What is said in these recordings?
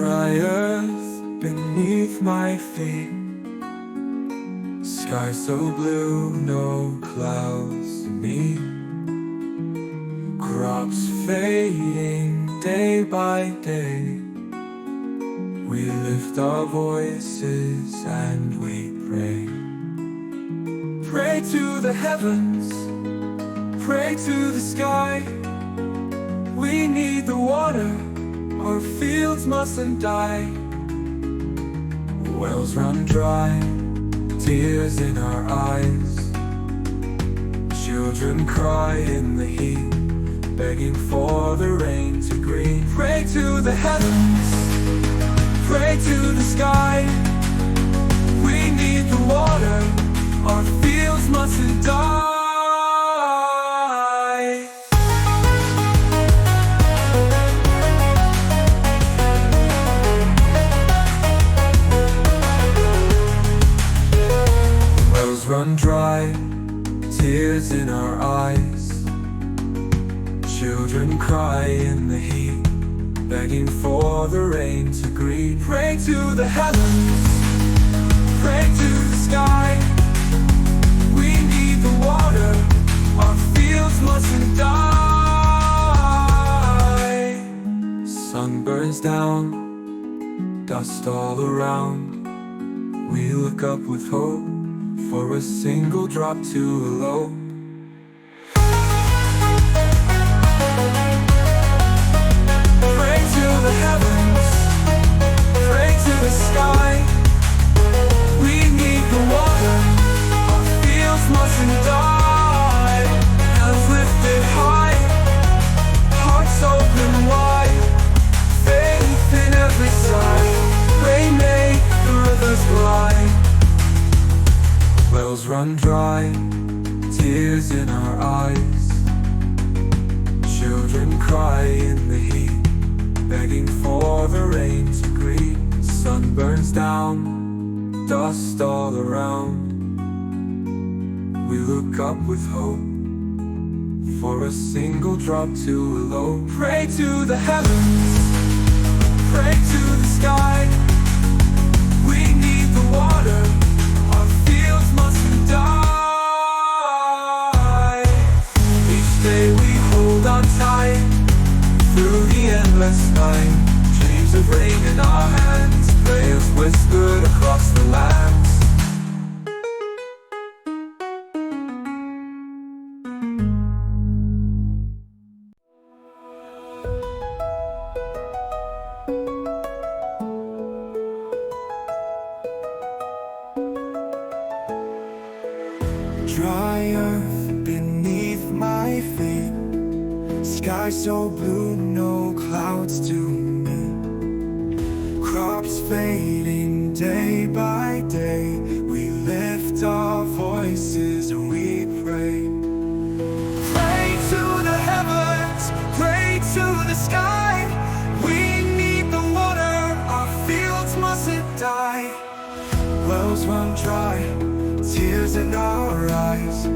Dry earth beneath my feet, sky so blue, no clouds to meet. Crops fading day by day. We lift our voices and we pray. Pray to the heavens, pray to the sky. We need the water, our fields mustn't die. Wells run dry, tears in our eyes. Children cry in the heat, begging for the rain to green. Pray to the heavens, pray to the sky. We need the water, our fields mustn't die. Wells run dry, tears in our eyes. Children cry in the heat, begging for the rain to greet. Pray to the heavens, pray to the sky. We need the water, our fields mustn't die. Sun burns down, dust all around. We look up with hope for a single drop to elope. Pray to the heavens, pray to the sky. We need the water, our fields mustn't die. Hands lifted high, hearts open wide. Faith in every side, rain make the rivers glide. Wells run dry, tears in our eyes. Children cry in the heat, begging for the rain to greet. Sun burns down, dust all around. We look up with hope for a single drop to elope. Pray to the heavens, pray to the sky. We need the water, our fields mustn't die. Each day we hold on tight through the endless night. Dreams of rain in our hands, prayers whispered across the lands. Dry earth beneath my feet, sky so blue, no clouds to meet. Crops fading day by day. We lift our voices and we pray. Pray to the heavens, pray to the sky. We need the water, our fields mustn't die. Wells run dry, tears in our eyes.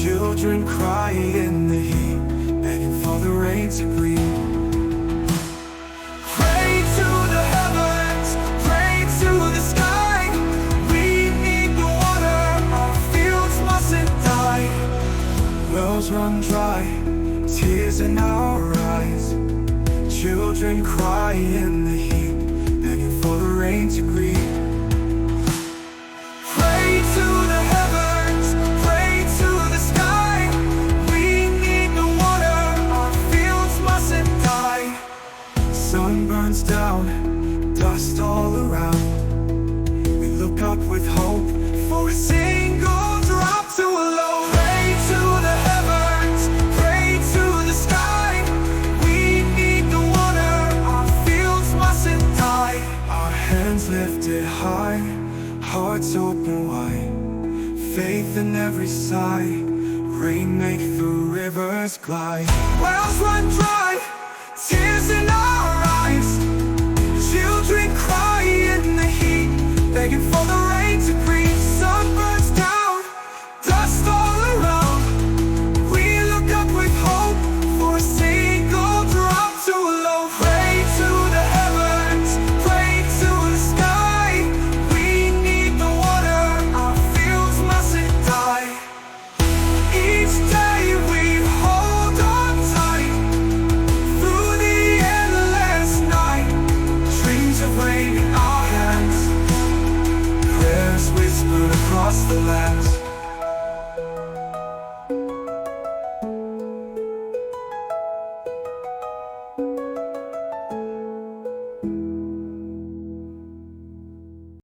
Children cry in the heat, begging for the rain to breathe. Pray to the heavens, pray to the sky. We need the water, our fields mustn't die. Wells run dry, tears in our eyes. Children cry in the heat, begging for the rain to breathe. Sun burns down, dust all around. We look up with hope for a single drop to elope. Pray to the heavens, pray to the sky. We need the water, our fields mustn't die. Our hands lifted high, hearts open wide. Faith in every sigh, rain make the rivers glide. Wells run dry, tears in our eyes. Children cry in the heat, begging for the